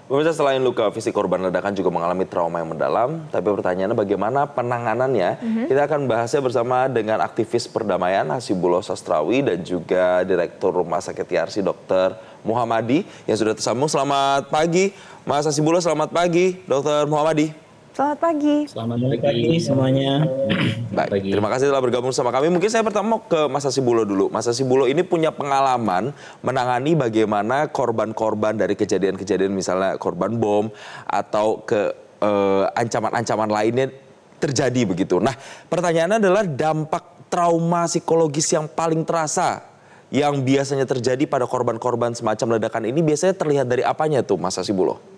Pemirsa, selain luka fisik, korban ledakan juga mengalami trauma yang mendalam. Tapi pertanyaannya bagaimana penanganannya? Kita akan bahasnya bersama dengan aktivis perdamaian Hasibullah Sastrawi dan juga Direktur Rumah Sakit Yarsi Dr. Muhammadi yang sudah tersambung. Selamat pagi Mas Hasibullah, selamat pagi Dr. Muhammadi. Selamat pagi. Selamat pagi semuanya. Baik, terima kasih telah bergabung sama kami. Mungkin saya pertama mau ke Mas Hasibullah dulu. Mas Hasibullah ini punya pengalaman menangani bagaimana korban-korban dari kejadian-kejadian misalnya korban bom atau ke ancaman-ancaman lainnya terjadi begitu. Nah, pertanyaannya adalah dampak trauma psikologis yang paling terasa yang biasanya terjadi pada korban-korban semacam ledakan ini biasanya terlihat dari apanya tuh Mas Hasibullah?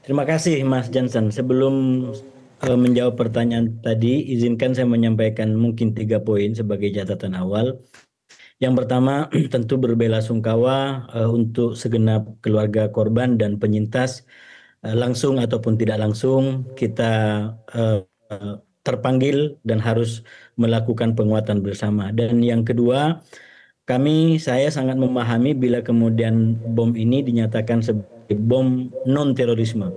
Terima kasih Mas Johnson. Sebelum menjawab pertanyaan tadi, izinkan saya menyampaikan mungkin 3 poin sebagai catatan awal. Yang pertama, tentu berbelasungkawa untuk segenap keluarga korban dan penyintas, langsung ataupun tidak langsung kita terpanggil dan harus melakukan penguatan bersama. Dan yang kedua, saya sangat memahami bila kemudian bom ini dinyatakan sebagai bom non-terorisme.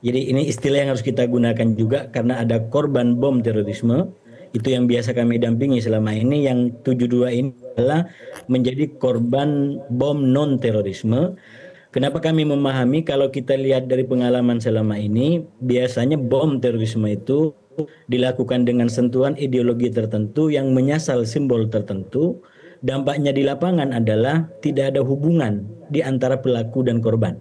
Jadi ini istilah yang harus kita gunakan juga karena ada korban bom terorisme. Itu yang biasa kami dampingi selama ini. Yang 72 ini adalah menjadi korban bom non-terorisme. Kenapa kami memahami? Kalau kita lihat dari pengalaman selama ini, biasanya bom terorisme itu dilakukan dengan sentuhan ideologi tertentu yang menyasar simbol tertentu. Dampaknya di lapangan adalah tidak ada hubungan di antara pelaku dan korban,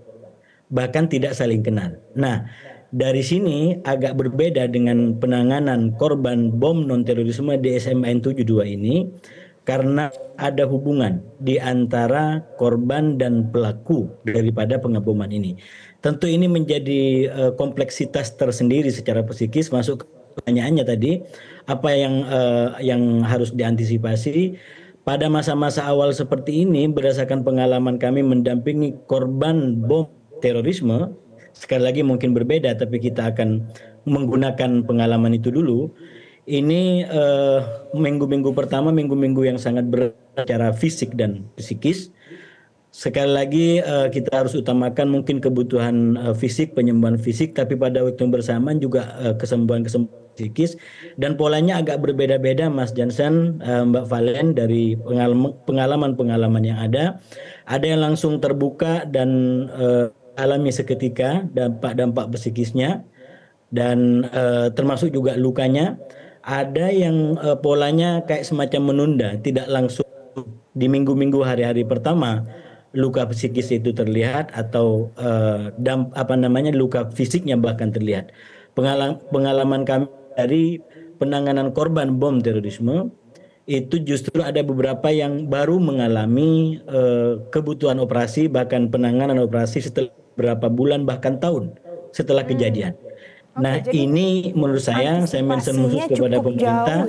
bahkan tidak saling kenal. Nah, dari sini agak berbeda dengan penanganan korban bom non-terorisme di SMAN 72 ini, karena ada hubungan di antara korban dan pelaku daripada pengeboman ini. Tentu ini menjadi kompleksitas tersendiri secara psikis. Masuk ke pertanyaannya tadi, apa yang harus diantisipasi? Pada masa-masa awal seperti ini, berdasarkan pengalaman kami mendampingi korban bom terorisme, sekali lagi mungkin berbeda, tapi kita akan menggunakan pengalaman itu dulu. Ini minggu-minggu pertama, minggu-minggu yang sangat berat secara fisik dan psikis. Sekali lagi kita harus utamakan mungkin kebutuhan fisik, penyembuhan fisik, tapi pada waktu yang bersamaan juga kesembuhan-kesembuhan psikis. Dan polanya agak berbeda-beda Mas Johnson, Mbak Valen, dari pengalaman-pengalaman yang ada. Ada yang langsung terbuka dan alami seketika dampak-dampak psikisnya, dan termasuk juga lukanya. Ada yang polanya kayak semacam menunda, tidak langsung di minggu-minggu hari-hari pertama luka psikis itu terlihat, atau luka fisiknya bahkan terlihat. Pengalaman kami dari penanganan korban bom terorisme itu justru ada beberapa yang baru mengalami kebutuhan operasi, bahkan penanganan operasi setelah beberapa bulan bahkan tahun setelah kejadian. Nah, ini menurut saya mention khusus kepada pemerintah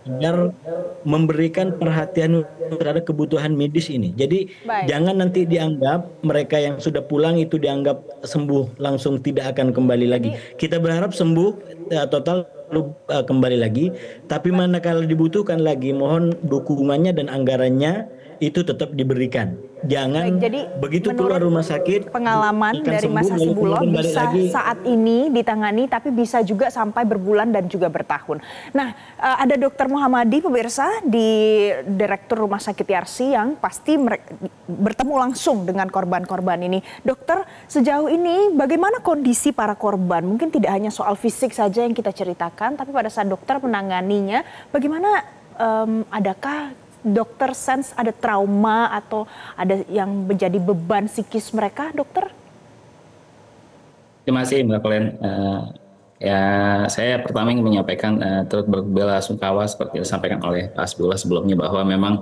agar memberikan perhatian terhadap kebutuhan medis ini. Jadi jangan nanti dianggap mereka yang sudah pulang itu dianggap sembuh langsung tidak akan kembali lagi. Kita berharap sembuh total lalu kembali lagi. Tapi manakala dibutuhkan lagi, mohon dukungannya dan anggarannya itu tetap diberikan. Jangan begitu keluar rumah sakit, pengalaman dari Mas Hasibullah bisa saat ini ditangani, tapi bisa juga sampai berbulan dan juga bertahun. Nah, ada Dr. Muhammadi, pemirsa, di Direktur Rumah Sakit Yarsi yang pasti bertemu langsung dengan korban-korban ini. Dokter, sejauh ini bagaimana kondisi para korban? Mungkin tidak hanya soal fisik saja yang kita ceritakan, tapi pada saat dokter menanganinya, bagaimana, adakah dokter sense ada trauma atau ada yang menjadi beban psikis mereka, dokter? Terima kasih Mbak Valen. Ya, saya pertama ingin menyampaikan turut berbelasungkawa seperti yang disampaikan oleh Pak Hasibullah sebelumnya, bahwa memang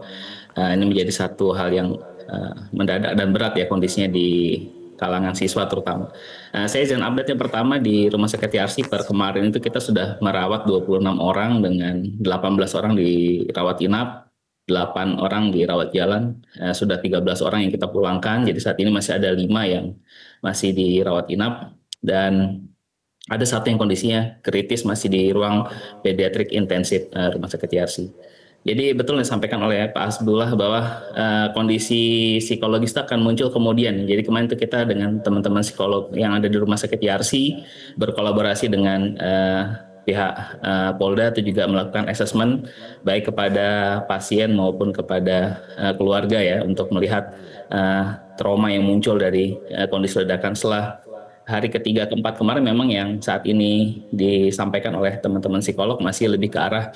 ini menjadi satu hal yang mendadak dan berat ya kondisinya di kalangan siswa terutama. Saya izin update yang pertama di Rumah Sakit Yarsi per kemarin itu kita sudah merawat 26 orang dengan 18 orang dirawat inap, 8 orang dirawat jalan, sudah 13 orang yang kita pulangkan. Jadi saat ini masih ada 5 yang masih dirawat inap, dan ada 1 yang kondisinya kritis masih di ruang pediatrik intensif Rumah Sakit Yarsi. Jadi betul yang disampaikan oleh Pak Hasbullah bahwa kondisi psikologis itu akan muncul kemudian. Jadi kemarin itu kita dengan teman-teman psikolog yang ada di Rumah Sakit YRC berkolaborasi dengan pihak Polda itu juga melakukan assessment baik kepada pasien maupun kepada keluarga ya untuk melihat trauma yang muncul dari kondisi ledakan. Setelah hari ketiga keempat kemarin memang yang saat ini disampaikan oleh teman-teman psikolog masih lebih ke arah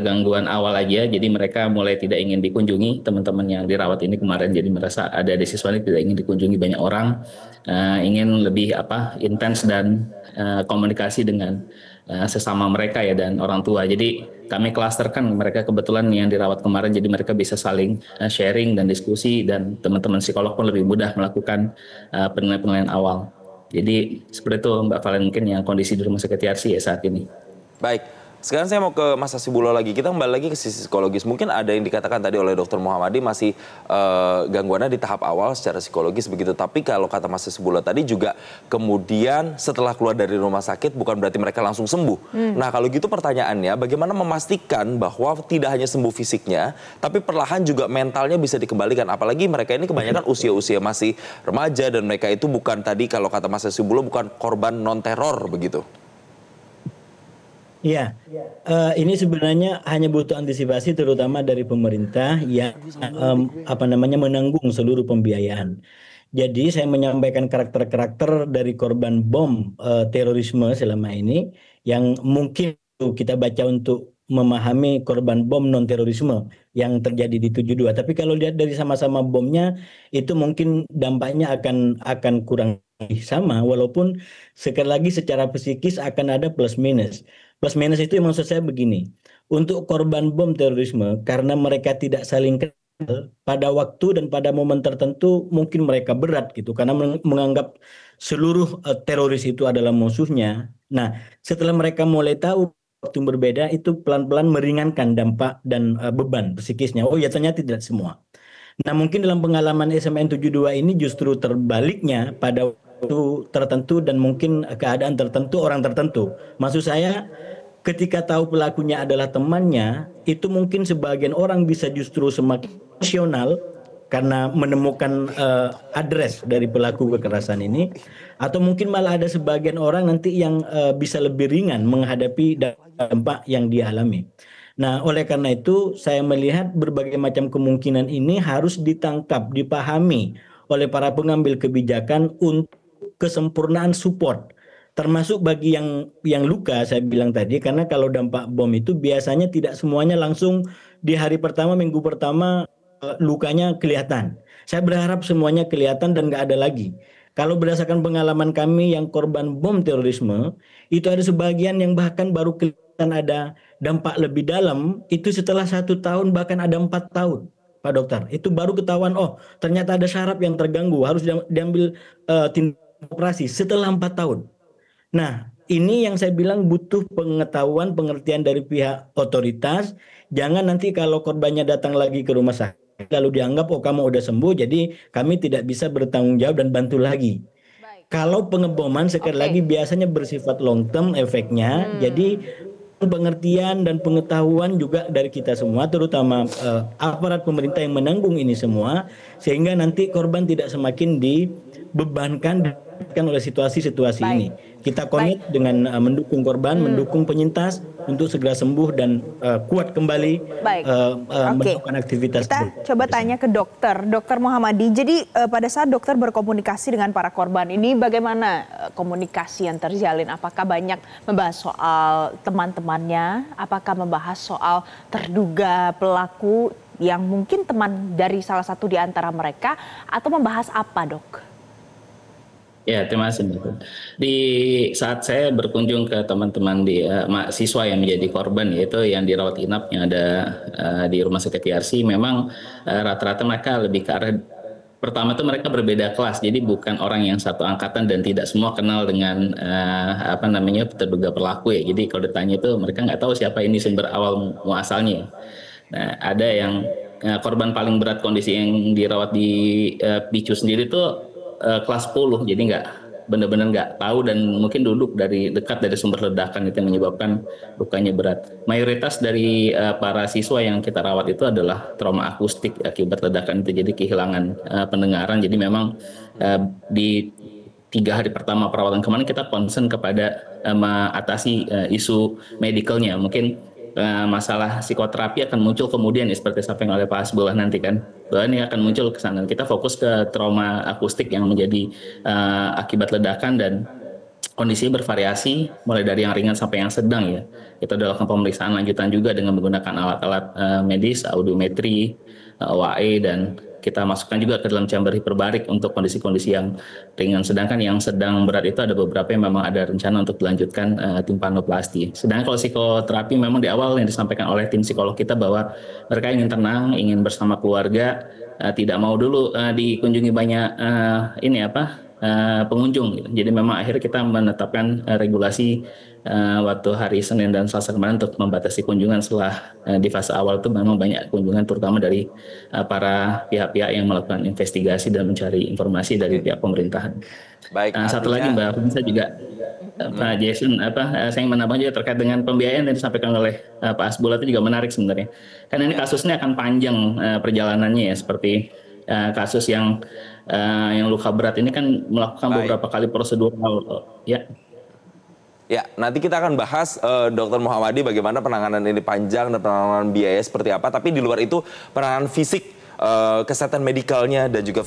gangguan awal aja. Jadi mereka mulai tidak ingin dikunjungi, teman-teman yang dirawat ini kemarin jadi merasa ada desiswa ini tidak ingin dikunjungi banyak orang, ingin lebih intens dan komunikasi dengan sesama mereka ya dan orang tua. Jadi kami klasterkan mereka kebetulan yang dirawat kemarin, jadi mereka bisa saling sharing dan diskusi, dan teman-teman psikolog pun lebih mudah melakukan penilaian awal. Jadi seperti itu Mbak Valen, mungkin yang kondisi di Rumah Sakit YRC ya saat ini. Baik, sekarang saya mau ke Mas Hasibulo lagi. Kita kembali lagi ke sisi psikologis. Mungkin ada yang dikatakan tadi oleh Dr. Muhammadi masih gangguannya di tahap awal secara psikologis begitu. Tapi kalau kata Mas Hasibulo tadi juga kemudian setelah keluar dari rumah sakit bukan berarti mereka langsung sembuh. Nah kalau gitu pertanyaannya, bagaimana memastikan bahwa tidak hanya sembuh fisiknya, tapi perlahan juga mentalnya bisa dikembalikan. Apalagi mereka ini kebanyakan usia-usia masih remaja dan mereka itu bukan tadi kalau kata Mas Hasibulo bukan korban non-teror begitu. Ya, ini sebenarnya hanya butuh antisipasi terutama dari pemerintah yang menanggung seluruh pembiayaan. Jadi saya menyampaikan karakter-karakter dari korban bom terorisme selama ini yang mungkin kita baca untuk memahami korban bom non terorisme yang terjadi di 72. Tapi kalau lihat dari sama-sama bomnya itu mungkin dampaknya akan kurang sama, walaupun sekali lagi secara psikis akan ada plus minus. Plus minus itu maksud saya begini, untuk korban bom terorisme karena mereka tidak saling kenal pada waktu dan pada momen tertentu mungkin mereka berat gitu karena menganggap seluruh teroris itu adalah musuhnya. Nah, setelah mereka mulai tahu waktu berbeda itu pelan-pelan meringankan dampak dan beban psikisnya. Oh ya ternyata tidak semua. Nah, mungkin dalam pengalaman SMN 72 ini justru terbaliknya pada waktu tertentu dan mungkin keadaan tertentu orang tertentu. Maksud saya ketika tahu pelakunya adalah temannya, itu mungkin sebagian orang bisa justru semakin emosional karena menemukan address dari pelaku kekerasan ini, atau mungkin malah ada sebagian orang nanti yang bisa lebih ringan menghadapi dampak yang dia alami. Nah, oleh karena itu saya melihat berbagai macam kemungkinan ini harus ditangkap, dipahami oleh para pengambil kebijakan untuk kesempurnaan support, termasuk bagi yang luka saya bilang tadi, karena kalau dampak bom itu biasanya tidak semuanya langsung di hari pertama, minggu pertama lukanya kelihatan. Saya berharap semuanya kelihatan dan nggak ada lagi. Kalau berdasarkan pengalaman kami yang korban bom terorisme, itu ada sebagian yang bahkan baru kelihatan ada dampak lebih dalam, itu setelah 1 tahun bahkan ada 4 tahun. Pak Dokter, itu baru ketahuan, oh ternyata ada syaraf yang terganggu, harus diambil tindakan operasi setelah 4 tahun. Nah, ini yang saya bilang butuh pengetahuan, pengertian dari pihak otoritas. Jangan nanti kalau korbannya datang lagi ke rumah sakit, lalu dianggap, oh kamu udah sembuh, jadi kami tidak bisa bertanggung jawab dan bantu lagi. Kalau pengeboman sekali lagi biasanya bersifat long term efeknya, jadi pengertian dan pengetahuan juga dari kita semua, terutama aparat pemerintah yang menanggung ini semua, sehingga nanti korban tidak semakin dibebankan oleh situasi-situasi ini. Kita komit dengan mendukung korban, mendukung penyintas untuk segera sembuh dan kuat kembali melakukan aktivitas. Kita coba tanya ke Dokter Muhammadi. Jadi pada saat dokter berkomunikasi dengan para korban ini, bagaimana komunikasi yang terjalin? Apakah banyak membahas soal teman-temannya? Apakah membahas soal terduga pelaku yang mungkin teman dari salah satu di antara mereka? Atau membahas apa, Dok? Ya, terima kasih. Di saat saya berkunjung ke teman-teman di mahasiswa yang menjadi korban, yaitu yang dirawat inap yang ada di Rumah Sakit YRC, memang rata-rata mereka lebih ke arah, pertama itu mereka berbeda kelas, jadi bukan orang yang satu angkatan dan tidak semua kenal dengan terduga pelaku ya. Jadi kalau ditanya itu mereka nggak tahu siapa ini sumber awal muasalnya. Nah, ada yang korban paling berat kondisi yang dirawat di PICU sendiri itu kelas 10, jadi benar-benar nggak tahu dan mungkin duduk dari dekat dari sumber ledakan itu yang menyebabkan lukanya berat. Mayoritas dari para siswa yang kita rawat itu adalah trauma akustik akibat ledakan itu, jadi kehilangan pendengaran. Jadi memang di 3 hari pertama perawatan kemarin kita concern kepada mengatasi isu medicalnya. Mungkin masalah psikoterapi akan muncul kemudian seperti disampaikan oleh Pak Hasbullah nanti kan, bahwa ini akan muncul ke sana. Kita fokus ke trauma akustik yang menjadi akibat ledakan dan kondisi bervariasi mulai dari yang ringan sampai yang sedang ya. Kita lakukan pemeriksaan lanjutan juga dengan menggunakan alat-alat medis, audiometri, OAE, dan kita masukkan juga ke dalam chamber hiperbarik untuk kondisi-kondisi yang ringan. Sedangkan yang sedang berat itu ada beberapa yang memang ada rencana untuk dilanjutkan timpanoplasti. Sedangkan kalau psikoterapi memang di awal yang disampaikan oleh tim psikolog kita bahwa mereka ingin tenang, ingin bersama keluarga, tidak mau dulu dikunjungi banyak pengunjung gitu. Jadi memang akhirnya kita menetapkan regulasi waktu hari Senin dan Selasa kemarin untuk membatasi kunjungan setelah di fase awal itu memang banyak kunjungan terutama dari para pihak-pihak yang melakukan investigasi dan mencari informasi dari pihak pemerintahan. Baik. Satu lagi Mbak Fenisa juga Pak Jason saya ingin menambah juga terkait dengan pembiayaan yang disampaikan oleh Pak Hasbullah itu juga menarik sebenarnya. Karena ini kasusnya akan panjang perjalanannya ya, seperti kasus yang luka berat ini kan melakukan beberapa kali prosedur ya. Ya, nanti kita akan bahas Dr. Muhammadi bagaimana penanganan ini panjang dan penanganan biaya seperti apa. Tapi di luar itu penanganan fisik, kesehatan medikalnya dan juga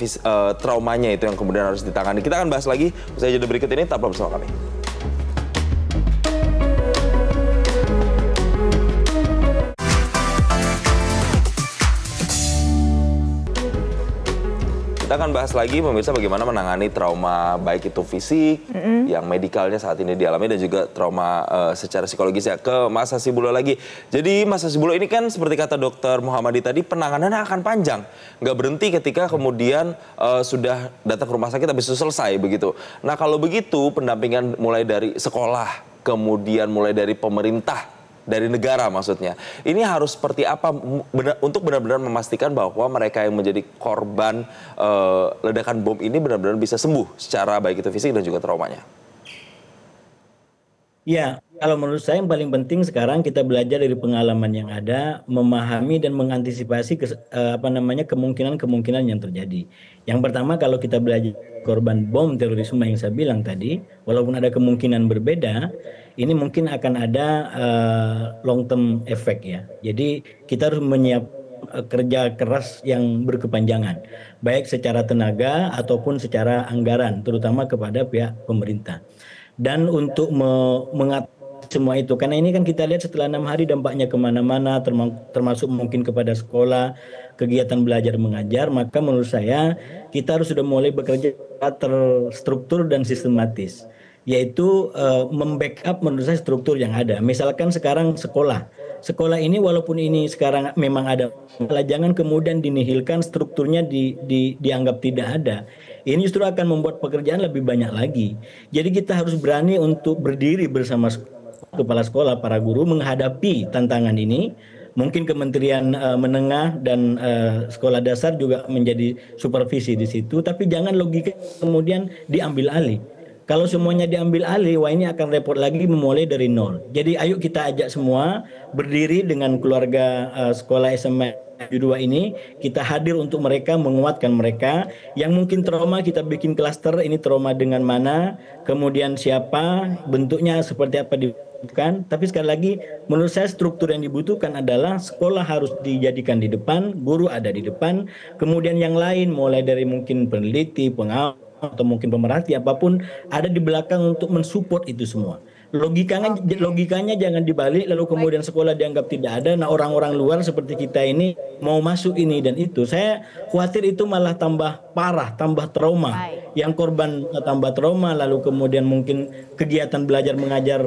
traumanya itu yang kemudian harus ditangani. Kita akan bahas lagi usai jeda berikut ini. Tetap bersama kami. Kita akan bahas lagi pemirsa bagaimana menangani trauma baik itu fisik yang medikalnya saat ini dialami dan juga trauma secara psikologis ya. Ke Mas Hasibulo lagi. Jadi Mas Hasibulo ini kan seperti kata Dr. Muhammadi tadi penanganannya akan panjang. Nggak berhenti ketika kemudian sudah datang ke rumah sakit habis itu selesai begitu. Nah kalau begitu pendampingan mulai dari sekolah, kemudian mulai dari pemerintah, dari negara maksudnya. Ini harus seperti apa untuk benar-benar memastikan bahwa mereka yang menjadi korban ledakan bom ini benar-benar bisa sembuh secara baik itu fisik dan juga traumanya. Ya, kalau menurut saya yang paling penting sekarang kita belajar dari pengalaman yang ada, memahami dan mengantisipasi kemungkinan-kemungkinan yang terjadi. Yang pertama kalau kita belajar korban bom terorisme yang saya bilang tadi, walaupun ada kemungkinan berbeda, ini mungkin akan ada long term effect ya. Jadi kita harus menyiapkan kerja keras yang berkepanjangan, baik secara tenaga ataupun secara anggaran, terutama kepada pihak pemerintah. Dan untuk mengatasi semua itu, karena ini kan kita lihat setelah 6 hari dampaknya kemana-mana, termasuk mungkin kepada sekolah, kegiatan belajar mengajar, maka menurut saya kita harus sudah mulai bekerja terstruktur dan sistematis, yaitu membackup menurut saya struktur yang ada. Misalkan sekarang sekolah ini walaupun ini sekarang memang ada, jangan kemudian dinihilkan strukturnya dianggap tidak ada. Ini justru akan membuat pekerjaan lebih banyak lagi. Jadi kita harus berani untuk berdiri bersama kepala sekolah, para guru menghadapi tantangan ini. Mungkin Kementerian Menengah dan Sekolah Dasar juga menjadi supervisi di situ, tapi jangan logika kemudian diambil alih. Kalau semuanya diambil alih, wah ini akan repot lagi memulai dari nol. Jadi ayo kita ajak semua berdiri dengan keluarga sekolah SMA 2 ini, kita hadir untuk mereka, menguatkan mereka. Yang mungkin trauma kita bikin klaster, ini trauma dengan mana, kemudian siapa, bentuknya seperti apa dibutuhkan. Tapi sekali lagi, menurut saya struktur yang dibutuhkan adalah sekolah harus dijadikan di depan, guru ada di depan, kemudian yang lain mulai dari mungkin peneliti, pengawas, atau mungkin pemerhati apapun ada di belakang untuk mensupport itu semua. Logikanya jangan dibalik lalu kemudian sekolah dianggap tidak ada. Nah orang-orang luar seperti kita ini mau masuk ini dan itu. Saya khawatir itu malah tambah parah, tambah trauma. Yang korban tambah trauma lalu kemudian mungkin kegiatan belajar mengajar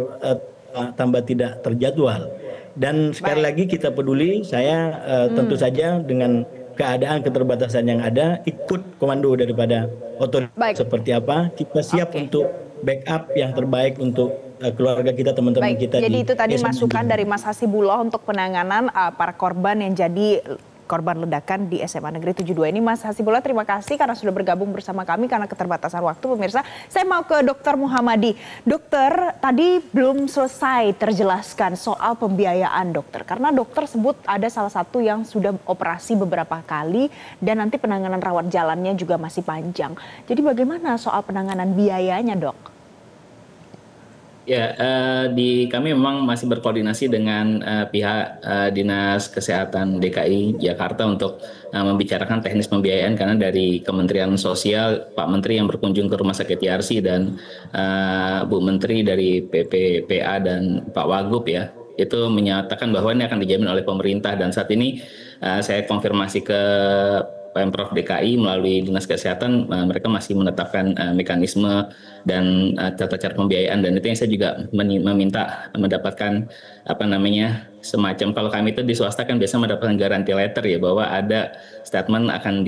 tambah tidak terjadwal. Dan sekali lagi kita peduli, saya tentu saja dengan keadaan keterbatasan yang ada ikut komando daripada otoritas seperti apa, kita siap untuk backup yang terbaik untuk keluarga kita, teman-teman kita. Jadi itu tadi masukan dari Mas Hasibulo untuk penanganan para korban yang jadi korban ledakan di SMA Negeri 72 ini. Mas Hasibullah, terima kasih karena sudah bergabung bersama kami karena keterbatasan waktu. Pemirsa, saya mau ke Dokter Muhammadi. Dokter, tadi belum selesai terjelaskan soal pembiayaan dokter. Karena dokter sebut ada salah satu yang sudah operasi beberapa kali dan nanti penanganan rawat jalannya juga masih panjang. Jadi bagaimana soal penanganan biayanya, Dok? Ya, di kami memang masih berkoordinasi dengan pihak Dinas Kesehatan DKI Jakarta untuk membicarakan teknis pembiayaan, karena dari Kementerian Sosial Pak Menteri yang berkunjung ke Rumah Sakit YRC dan Bu Menteri dari PPPA dan Pak Wagub ya, itu menyatakan bahwa ini akan dijamin oleh pemerintah. Dan saat ini saya konfirmasi ke Pemprov DKI melalui Dinas Kesehatan, mereka masih menetapkan mekanisme dan tata cara pembiayaan, dan itu yang saya juga meminta mendapatkan semacam, kalau kami itu di swasta kan biasa mendapatkan garansi letter ya, bahwa ada statement akan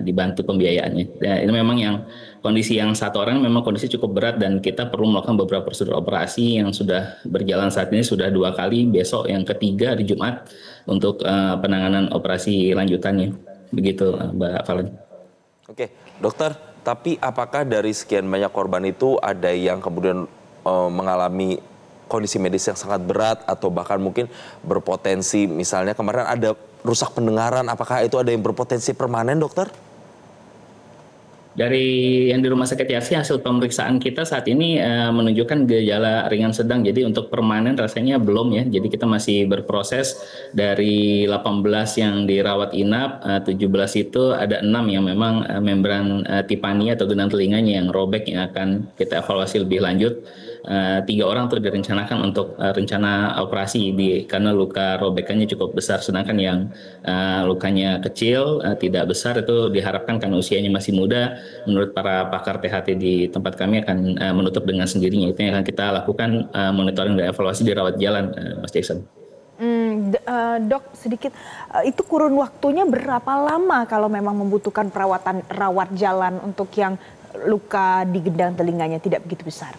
dibantu pembiayaannya. Ini memang yang kondisi yang satu orang memang kondisi cukup berat dan kita perlu melakukan beberapa prosedur operasi yang sudah berjalan saat ini sudah 2 kali, besok yang ketiga hari Jumat untuk penanganan operasi lanjutannya. Begitu Mbak Valen. Oke, dokter, tapi apakah dari sekian banyak korban itu ada yang kemudian mengalami kondisi medis yang sangat berat atau bahkan mungkin berpotensi, misalnya kemarin ada rusak pendengaran, apakah itu ada yang berpotensi permanen, dokter? Dari yang di Rumah Sakit YRC, hasil pemeriksaan kita saat ini menunjukkan gejala ringan sedang. Jadi untuk permanen rasanya belum ya. Jadi kita masih berproses. Dari 18 yang dirawat inap, 17 itu ada 6 yang memang membran tipania atau genang telinganya yang robek, yang akan kita evaluasi lebih lanjut. 3 orang tuh direncanakan untuk rencana operasi karena luka robekannya cukup besar, sedangkan yang lukanya kecil, tidak besar, itu diharapkan karena usianya masih muda, menurut para pakar THT di tempat kami akan menutup dengan sendirinya. Itu yang akan kita lakukan monitoring dan evaluasi di rawat jalan, Mas Jackson. Dok, sedikit, itu kurun waktunya berapa lama kalau memang membutuhkan perawatan rawat jalan untuk yang luka di gendang telinganya tidak begitu besar?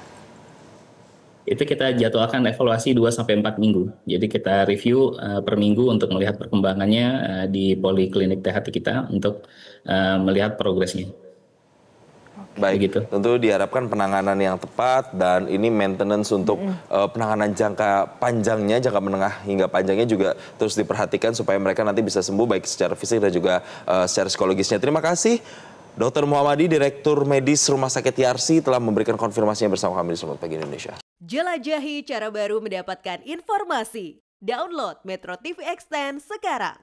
Itu kita jadwalkan evaluasi 2-4 minggu. Jadi kita review per minggu untuk melihat perkembangannya di poliklinik THT kita untuk melihat progresnya. Baik, gitu. Tentu diharapkan penanganan yang tepat dan ini maintenance untuk penanganan jangka panjangnya, jangka menengah hingga panjangnya juga terus diperhatikan supaya mereka nanti bisa sembuh baik secara fisik dan juga secara psikologisnya. Terima kasih Dr. Muhammadi, Direktur Medis Rumah Sakit YRC telah memberikan konfirmasinya bersama kami di Selamat Pagi Indonesia. Jelajahi cara baru mendapatkan informasi. Download Metro TV Extend sekarang.